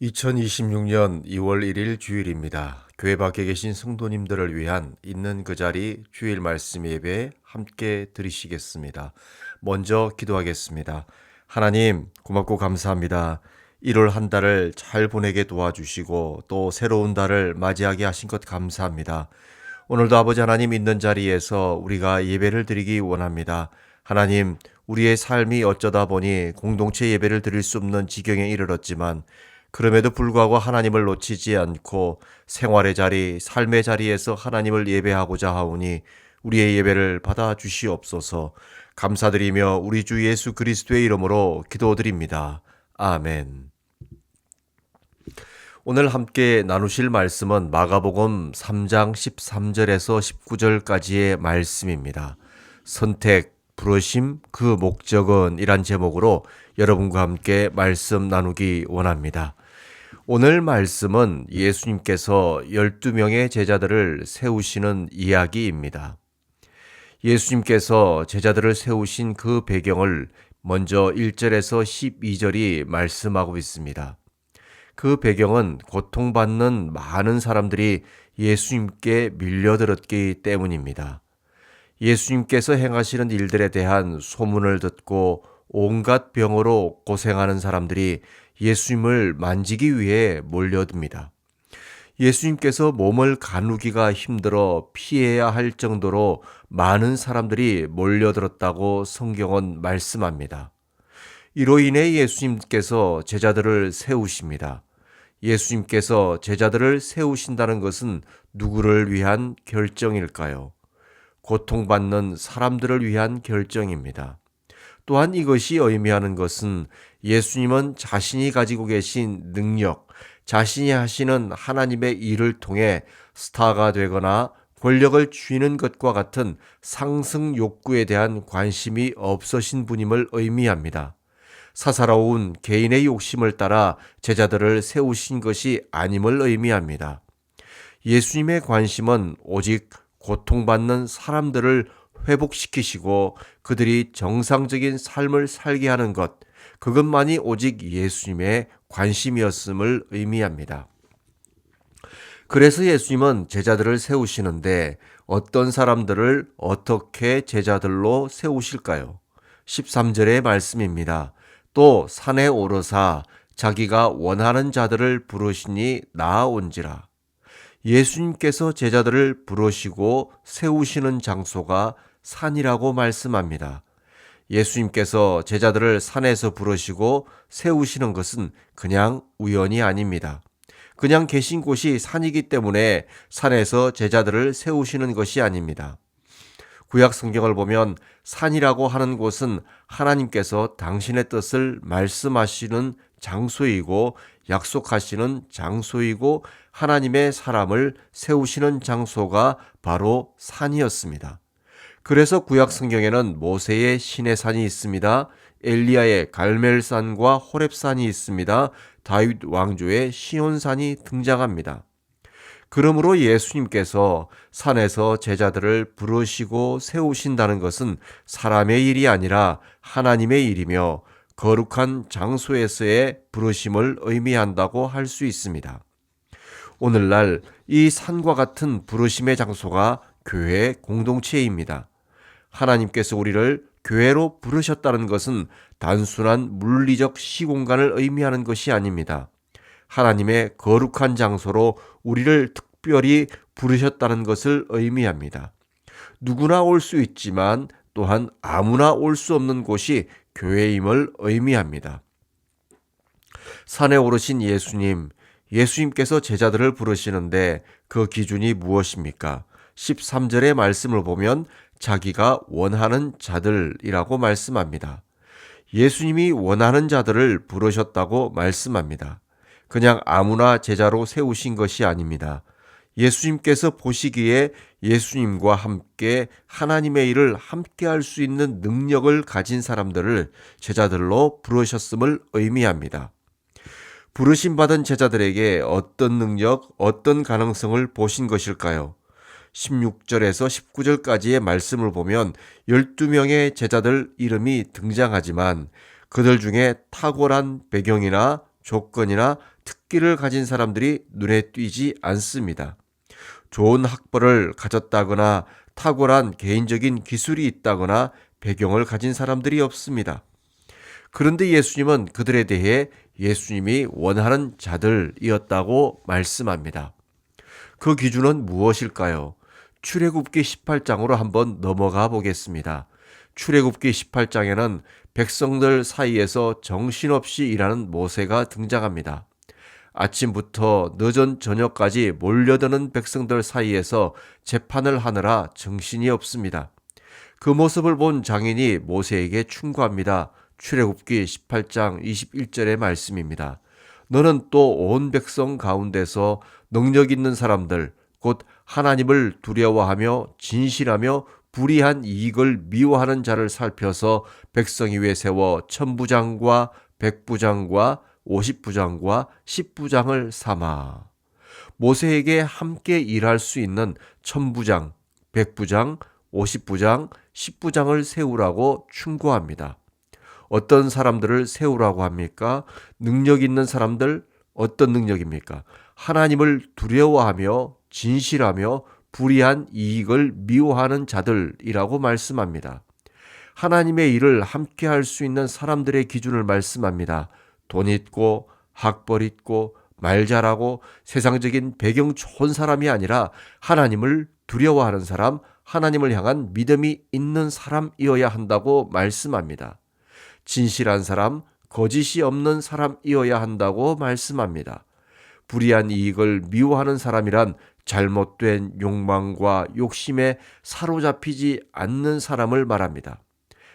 2026년 2월 1일 주일입니다. 교회 밖에 계신 성도님들을 위한 있는 그 자리 주일 말씀 예배 함께 드리시겠습니다. 먼저 기도하겠습니다. 하나님 고맙고 감사합니다. 1월 한 달을 잘 보내게 도와주시고 또 새로운 달을 맞이하게 하신 것 감사합니다. 오늘도 아버지 하나님 있는 자리에서 우리가 예배를 드리기 원합니다. 하나님, 우리의 삶이 어쩌다 보니 공동체 예배를 드릴 수 없는 지경에 이르렀지만 그럼에도 불구하고 하나님을 놓치지 않고 생활의 자리, 삶의 자리에서 하나님을 예배하고자 하오니 우리의 예배를 받아 주시옵소서. 감사드리며 우리 주 예수 그리스도의 이름으로 기도드립니다. 아멘. 오늘 함께 나누실 말씀은 마가복음 3장 13절에서 19절까지의 말씀입니다. 선택, 부르심, 그 목적은 이란 제목으로 여러분과 함께 말씀 나누기 원합니다. 오늘 말씀은 예수님께서 12명의 제자들을 세우시는 이야기입니다. 예수님께서 제자들을 세우신 그 배경을 먼저 1절에서 12절이 말씀하고 있습니다. 그 배경은 고통받는 많은 사람들이 예수님께 밀려들었기 때문입니다. 예수님께서 행하시는 일들에 대한 소문을 듣고 온갖 병으로 고생하는 사람들이 예수님을 만지기 위해 몰려듭니다. 예수님께서 몸을 가누기가 힘들어 피해야 할 정도로 많은 사람들이 몰려들었다고 성경은 말씀합니다. 이로 인해 예수님께서 제자들을 세우십니다. 예수님께서 제자들을 세우신다는 것은 누구를 위한 결정일까요? 고통받는 사람들을 위한 결정입니다. 또한 이것이 의미하는 것은 예수님은 자신이 가지고 계신 능력, 자신이 하시는 하나님의 일을 통해 스타가 되거나 권력을 쥐는 것과 같은 상승 욕구에 대한 관심이 없으신 분임을 의미합니다. 사사로운 개인의 욕심을 따라 제자들을 세우신 것이 아님을 의미합니다. 예수님의 관심은 오직 고통받는 사람들을 회복시키시고 그들이 정상적인 삶을 살게 하는 것, 그것만이 오직 예수님의 관심이었음을 의미합니다. 그래서 예수님은 제자들을 세우시는데 어떤 사람들을 어떻게 제자들로 세우실까요? 13절의 말씀입니다. 또 산에 오르사 자기가 원하는 자들을 부르시니 나아온지라. 예수님께서 제자들을 부르시고 세우시는 장소가 산이라고 말씀합니다. 예수님께서 제자들을 산에서 부르시고 세우시는 것은 그냥 우연이 아닙니다. 그냥 계신 곳이 산이기 때문에 산에서 제자들을 세우시는 것이 아닙니다. 구약 성경을 보면 산이라고 하는 곳은 하나님께서 당신의 뜻을 말씀하시는 장소이고 약속하시는 장소이고 하나님의 사람을 세우시는 장소가 바로 산이었습니다. 그래서 구약 성경에는 모세의 시내산이 있습니다. 엘리야의 갈멜산과 호렙산이 있습니다. 다윗 왕조의 시온산이 등장합니다. 그러므로 예수님께서 산에서 제자들을 부르시고 세우신다는 것은 사람의 일이 아니라 하나님의 일이며 거룩한 장소에서의 부르심을 의미한다고 할 수 있습니다. 오늘날 이 산과 같은 부르심의 장소가 교회 공동체입니다. 하나님께서 우리를 교회로 부르셨다는 것은 단순한 물리적 시공간을 의미하는 것이 아닙니다. 하나님의 거룩한 장소로 우리를 특별히 부르셨다는 것을 의미합니다. 누구나 올 수 있지만 또한 아무나 올 수 없는 곳이 교회임을 의미합니다. 산에 오르신 예수님께서 제자들을 부르시는데 그 기준이 무엇입니까? 13절의 말씀을 보면 자기가 원하는 자들이라고 말씀합니다. 예수님이 원하는 자들을 부르셨다고 말씀합니다. 그냥 아무나 제자로 세우신 것이 아닙니다. 예수님께서 보시기에 예수님과 함께 하나님의 일을 함께 할 수 있는 능력을 가진 사람들을 제자들로 부르셨음을 의미합니다. 부르심받은 제자들에게 어떤 능력, 어떤 가능성을 보신 것일까요? 16절에서 19절까지의 말씀을 보면 12명의 제자들 이름이 등장하지만 그들 중에 탁월한 배경이나 조건이나 특기를 가진 사람들이 눈에 띄지 않습니다. 좋은 학벌을 가졌다거나 탁월한 개인적인 기술이 있다거나 배경을 가진 사람들이 없습니다. 그런데 예수님은 그들에 대해 예수님이 원하는 자들이었다고 말씀합니다. 그 기준은 무엇일까요? 출애굽기 18장으로 한번 넘어가 보겠습니다. 출애굽기 18장에는 백성들 사이에서 정신없이 일하는 모세가 등장합니다. 아침부터 늦은 저녁까지 몰려드는 백성들 사이에서 재판을 하느라 정신이 없습니다. 그 모습을 본 장인이 모세에게 충고합니다. 출애굽기 18장 21절의 말씀입니다. 너는 또 온 백성 가운데서 능력 있는 사람들, 곧 하나님을 두려워하며 진실하며 불의한 이익을 미워하는 자를 살펴서 백성 위에 세워 천부장과 백부장과 50부장과 10부장을 삼아. 모세에게 함께 일할 수 있는 천부장, 백부장, 50부장, 10부장을 세우라고 충고합니다. 어떤 사람들을 세우라고 합니까? 능력 있는 사람들, 어떤 능력입니까? 하나님을 두려워하며 진실하며 불의한 이익을 미워하는 자들이라고 말씀합니다. 하나님의 일을 함께 할 수 있는 사람들의 기준을 말씀합니다. 돈 있고 학벌 있고 말 잘하고 세상적인 배경 좋은 사람이 아니라 하나님을 두려워하는 사람, 하나님을 향한 믿음이 있는 사람이어야 한다고 말씀합니다. 진실한 사람, 거짓이 없는 사람이어야 한다고 말씀합니다. 불의한 이익을 미워하는 사람이란 잘못된 욕망과 욕심에 사로잡히지 않는 사람을 말합니다.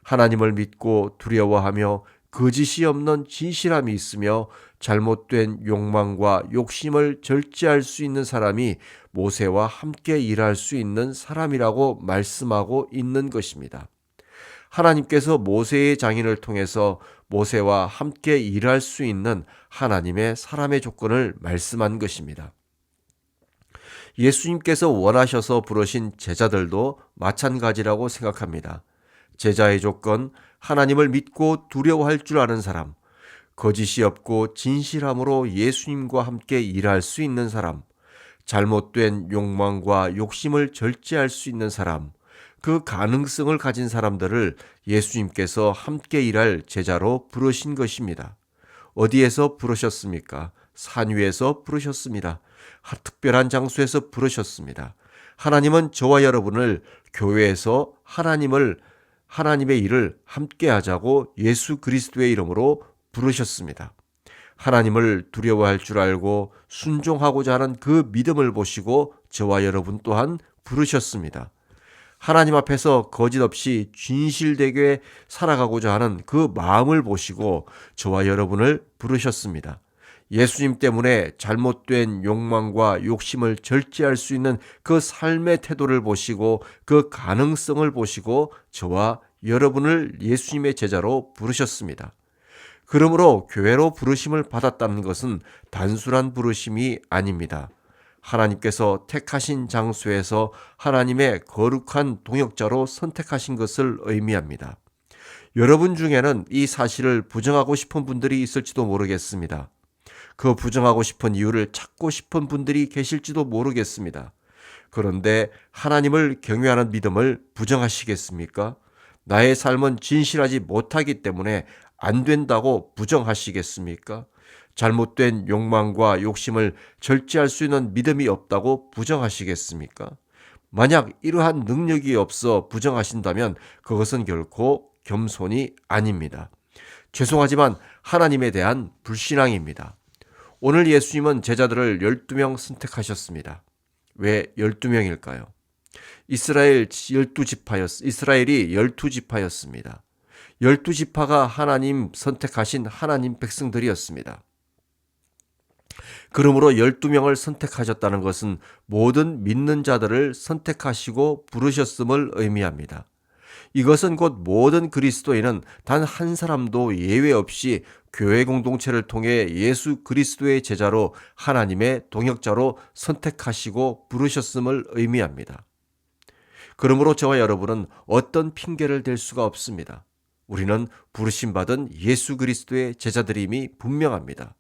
하나님을 믿고 두려워하며 거짓이 없는 진실함이 있으며 잘못된 욕망과 욕심을 절제할 수 있는 사람이 모세와 함께 일할 수 있는 사람이라고 말씀하고 있는 것입니다. 하나님께서 모세의 장인을 통해서 모세와 함께 일할 수 있는 하나님의 사람의 조건을 말씀한 것입니다. 예수님께서 원하셔서 부르신 제자들도 마찬가지라고 생각합니다. 제자의 조건, 하나님을 믿고 두려워할 줄 아는 사람, 거짓이 없고 진실함으로 예수님과 함께 일할 수 있는 사람, 잘못된 욕망과 욕심을 절제할 수 있는 사람, 그 가능성을 가진 사람들을 예수님께서 함께 일할 제자로 부르신 것입니다. 어디에서 부르셨습니까? 산 위에서 부르셨습니다. 특별한 장소에서 부르셨습니다. 하나님은 저와 여러분을 교회에서 하나님의 일을 함께 하자고 예수 그리스도의 이름으로 부르셨습니다. 하나님을 두려워할 줄 알고 순종하고자 하는 그 믿음을 보시고 저와 여러분 또한 부르셨습니다. 하나님 앞에서 거짓 없이 진실되게 살아가고자 하는 그 마음을 보시고 저와 여러분을 부르셨습니다. 예수님 때문에 잘못된 욕망과 욕심을 절제할 수 있는 그 삶의 태도를 보시고 그 가능성을 보시고 저와 여러분을 예수님의 제자로 부르셨습니다. 그러므로 교회로 부르심을 받았다는 것은 단순한 부르심이 아닙니다. 하나님께서 택하신 장소에서 하나님의 거룩한 동역자로 선택하신 것을 의미합니다. 여러분 중에는 이 사실을 부정하고 싶은 분들이 있을지도 모르겠습니다. 그 부정하고 싶은 이유를 찾고 싶은 분들이 계실지도 모르겠습니다. 그런데 하나님을 경외하는 믿음을 부정하시겠습니까? 나의 삶은 진실하지 못하기 때문에 안 된다고 부정하시겠습니까? 잘못된 욕망과 욕심을 절제할 수 있는 믿음이 없다고 부정하시겠습니까? 만약 이러한 능력이 없어 부정하신다면 그것은 결코 겸손이 아닙니다. 죄송하지만 하나님에 대한 불신앙입니다. 오늘 예수님은 제자들을 12명 선택하셨습니다. 왜 12명일까요? 이스라엘이 12지파였습니다. 12지파가 하나님 선택하신 하나님 백성들이었습니다. 그러므로 12명을 선택하셨다는 것은 모든 믿는 자들을 선택하시고 부르셨음을 의미합니다. 이것은 곧 모든 그리스도인은 단 한 사람도 예외 없이 교회 공동체를 통해 예수 그리스도의 제자로 하나님의 동역자로 선택하시고 부르셨음을 의미합니다. 그러므로 저와 여러분은 어떤 핑계를 댈 수가 없습니다. 우리는 부르심받은 예수 그리스도의 제자들임이 분명합니다.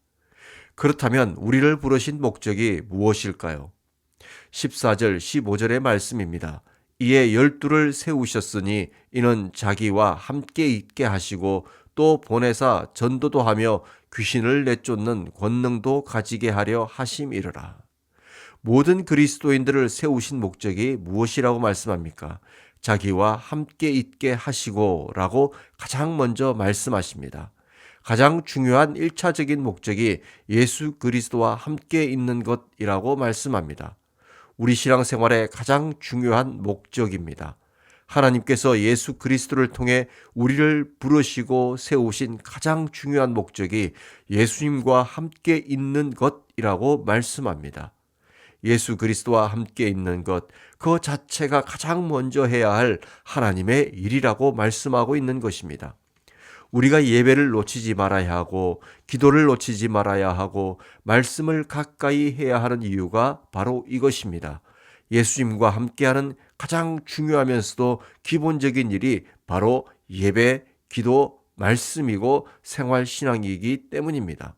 그렇다면 우리를 부르신 목적이 무엇일까요? 14절, 15절의 말씀입니다. 이에 12를 세우셨으니 이는 자기와 함께 있게 하시고 또 보내사 전도도 하며 귀신을 내쫓는 권능도 가지게 하려 하심이르라. 모든 그리스도인들을 세우신 목적이 무엇이라고 말씀합니까? 자기와 함께 있게 하시고 라고 가장 먼저 말씀하십니다. 가장 중요한 1차적인 목적이 예수 그리스도와 함께 있는 것이라고 말씀합니다. 우리 신앙생활의 가장 중요한 목적입니다. 하나님께서 예수 그리스도를 통해 우리를 부르시고 세우신 가장 중요한 목적이 예수님과 함께 있는 것이라고 말씀합니다. 예수 그리스도와 함께 있는 것, 그 자체가 가장 먼저 해야 할 하나님의 일이라고 말씀하고 있는 것입니다. 우리가 예배를 놓치지 말아야 하고 기도를 놓치지 말아야 하고 말씀을 가까이 해야 하는 이유가 바로 이것입니다. 예수님과 함께하는 가장 중요하면서도 기본적인 일이 바로 예배, 기도, 말씀이고 생활신앙이기 때문입니다.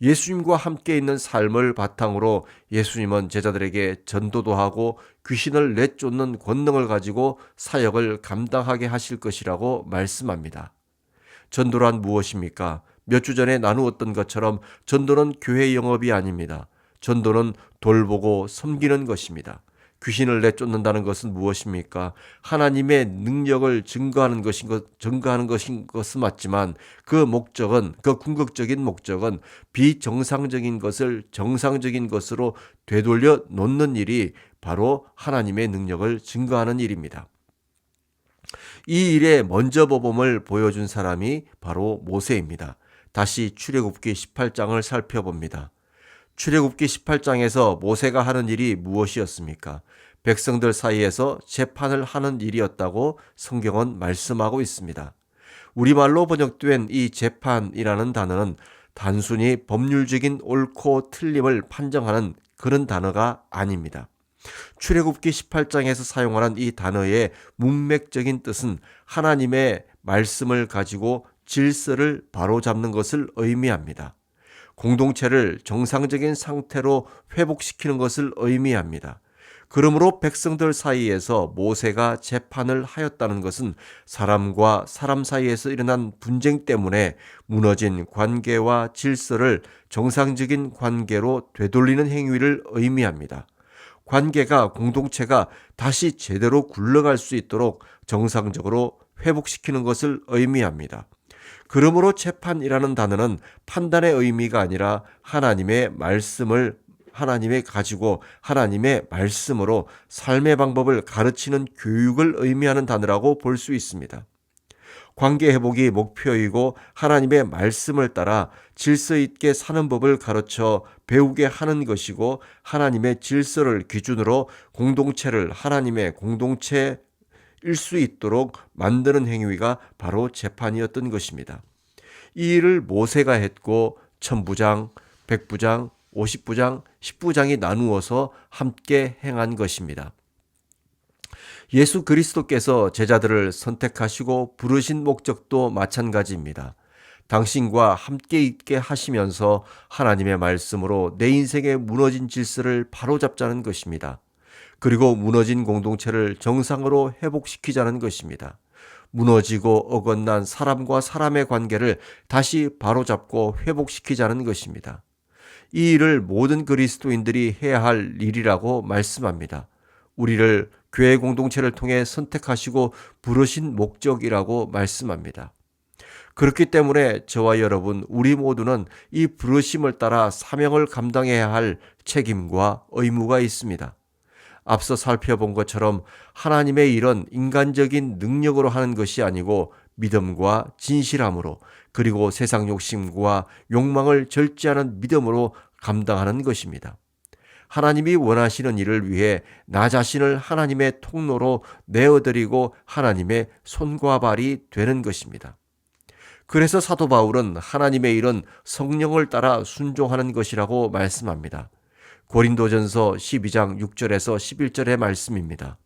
예수님과 함께 있는 삶을 바탕으로 예수님은 제자들에게 전도도 하고 귀신을 내쫓는 권능을 가지고 사역을 감당하게 하실 것이라고 말씀합니다. 전도란 무엇입니까? 몇 주 전에 나누었던 것처럼 전도는 교회 영업이 아닙니다. 전도는 돌보고 섬기는 것입니다. 귀신을 내쫓는다는 것은 무엇입니까? 하나님의 능력을 증거하는 것은 맞지만 그 목적은, 그 궁극적인 목적은 비정상적인 것을 정상적인 것으로 되돌려 놓는 일이 바로 하나님의 능력을 증거하는 일입니다. 이 일에 먼저 모범을 보여준 사람이 바로 모세입니다. 다시 출애굽기 18장을 살펴봅니다. 출애굽기 18장에서 모세가 하는 일이 무엇이었습니까? 백성들 사이에서 재판을 하는 일이었다고 성경은 말씀하고 있습니다. 우리말로 번역된 이 재판이라는 단어는 단순히 법률적인 옳고 틀림을 판정하는 그런 단어가 아닙니다. 출애굽기 18장에서 사용하는 이 단어의 문맥적인 뜻은 하나님의 말씀을 가지고 질서를 바로잡는 것을 의미합니다. 공동체를 정상적인 상태로 회복시키는 것을 의미합니다. 그러므로 백성들 사이에서 모세가 재판을 하였다는 것은 사람과 사람 사이에서 일어난 분쟁 때문에 무너진 관계와 질서를 정상적인 관계로 되돌리는 행위를 의미합니다. 관계가, 공동체가 다시 제대로 굴러갈 수 있도록 정상적으로 회복시키는 것을 의미합니다. 그러므로 재판이라는 단어는 판단의 의미가 아니라 하나님의 말씀을 하나님의 말씀으로 삶의 방법을 가르치는 교육을 의미하는 단어라고 볼 수 있습니다. 관계 회복이 목표이고 하나님의 말씀을 따라 질서 있게 사는 법을 가르쳐 배우게 하는 것이고 하나님의 질서를 기준으로 공동체를 하나님의 공동체일 수 있도록 만드는 행위가 바로 재판이었던 것입니다. 이 일을 모세가 했고 천부장, 백부장, 50부장, 10부장이 나누어서 함께 행한 것입니다. 예수 그리스도께서 제자들을 선택하시고 부르신 목적도 마찬가지입니다. 당신과 함께 있게 하시면서 하나님의 말씀으로 내 인생의 무너진 질서를 바로잡자는 것입니다. 그리고 무너진 공동체를 정상으로 회복시키자는 것입니다. 무너지고 어긋난 사람과 사람의 관계를 다시 바로잡고 회복시키자는 것입니다. 이 일을 모든 그리스도인들이 해야 할 일이라고 말씀합니다. 우리를 교회 공동체를 통해 선택하시고 부르신 목적이라고 말씀합니다. 그렇기 때문에 저와 여러분, 우리 모두는 이 부르심을 따라 사명을 감당해야 할 책임과 의무가 있습니다. 앞서 살펴본 것처럼 하나님의 일은 인간적인 능력으로 하는 것이 아니고 믿음과 진실함으로, 그리고 세상 욕심과 욕망을 절제하는 믿음으로 감당하는 것입니다. 하나님이 원하시는 일을 위해 나 자신을 하나님의 통로로 내어드리고 하나님의 손과 발이 되는 것입니다. 그래서 사도 바울은 하나님의 일은 성령을 따라 순종하는 것이라고 말씀합니다. 고린도전서 12장 6절에서 11절의 말씀입니다.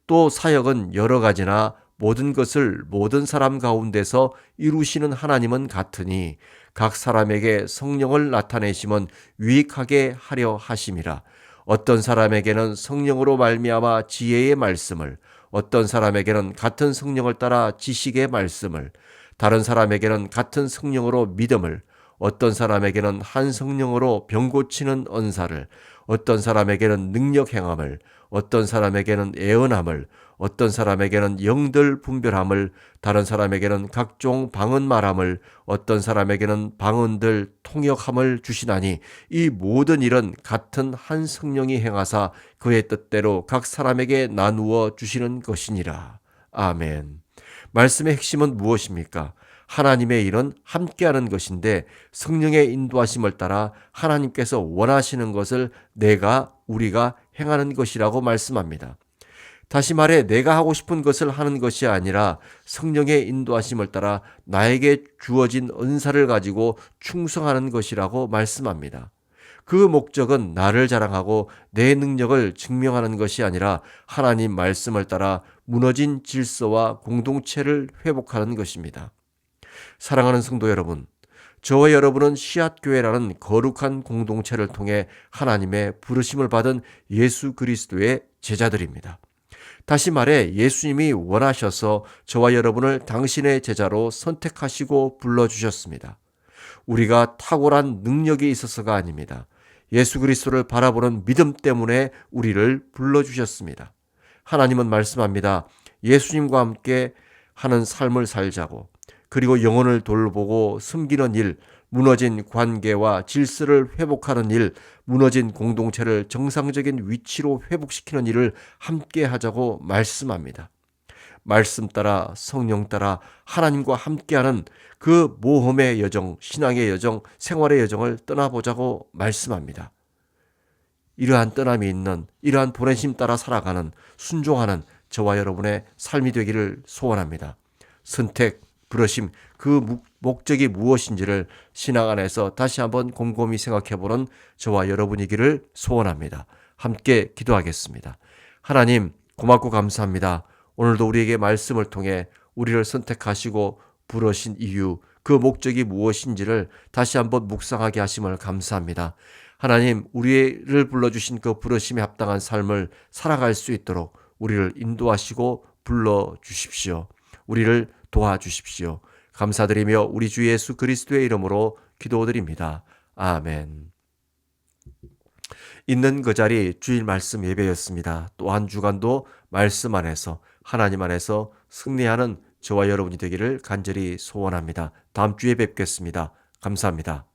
또 사역은 여러 가지나 모든 것을 모든 사람 가운데서 이루시는 하나님은 같으니 각 사람에게 성령을 나타내심은 유익하게 하려 하심이라. 어떤 사람에게는 성령으로 말미암아 지혜의 말씀을, 어떤 사람에게는 같은 성령을 따라 지식의 말씀을, 다른 사람에게는 같은 성령으로 믿음을, 어떤 사람에게는 한 성령으로 병 고치는 언사를, 어떤 사람에게는 능력 행함을, 어떤 사람에게는 애언함을, 어떤 사람에게는 영들 분별함을, 다른 사람에게는 각종 방언 말함을, 어떤 사람에게는 방언들 통역함을 주시나니 이 모든 일은 같은 한 성령이 행하사 그의 뜻대로 각 사람에게 나누어 주시는 것이니라. 아멘. 말씀의 핵심은 무엇입니까? 하나님의 일은 함께하는 것인데 성령의 인도하심을 따라 하나님께서 원하시는 것을 우리가 행하는 것이라고 말씀합니다. 다시 말해 내가 하고 싶은 것을 하는 것이 아니라 성령의 인도하심을 따라 나에게 주어진 은사를 가지고 충성하는 것이라고 말씀합니다. 그 목적은 나를 자랑하고 내 능력을 증명하는 것이 아니라 하나님 말씀을 따라 무너진 질서와 공동체를 회복하는 것입니다. 사랑하는 성도 여러분, 저와 여러분은 씨앗교회라는 거룩한 공동체를 통해 하나님의 부르심을 받은 예수 그리스도의 제자들입니다. 다시 말해 예수님이 원하셔서 저와 여러분을 당신의 제자로 선택하시고 불러주셨습니다. 우리가 탁월한 능력이 있어서가 아닙니다. 예수 그리스도를 바라보는 믿음 때문에 우리를 불러주셨습니다. 하나님은 말씀합니다. 예수님과 함께 하는 삶을 살자고, 그리고 영혼을 돌보고 섬기는 일, 무너진 관계와 질서를 회복하는 일, 무너진 공동체를 정상적인 위치로 회복시키는 일을 함께 하자고 말씀합니다. 말씀 따라 성령 따라 하나님과 함께하는 그 모험의 여정, 신앙의 여정, 생활의 여정을 떠나보자고 말씀합니다. 이러한 떠남이 있는, 이러한 보내심 따라 살아가는, 순종하는 저와 여러분의 삶이 되기를 소원합니다. 선택, 부르심, 그 목적이 무엇인지를 신앙 안에서 다시 한번 곰곰이 생각해보는 저와 여러분이기를 소원합니다. 함께 기도하겠습니다. 하나님, 고맙고 감사합니다. 오늘도 우리에게 말씀을 통해 우리를 선택하시고 부르신 이유, 그 목적이 무엇인지를 다시 한번 묵상하게 하심을 감사합니다. 하나님, 우리를 불러주신 그 부르심에 합당한 삶을 살아갈 수 있도록 우리를 인도하시고 불러주십시오. 우리를 도와주십시오. 감사드리며 우리 주 예수 그리스도의 이름으로 기도드립니다. 아멘. 있는 그 자리 주일 말씀 예배였습니다. 또 한 주간도 말씀 안에서 하나님 안에서 승리하는 저와 여러분이 되기를 간절히 소원합니다. 다음 주에 뵙겠습니다. 감사합니다.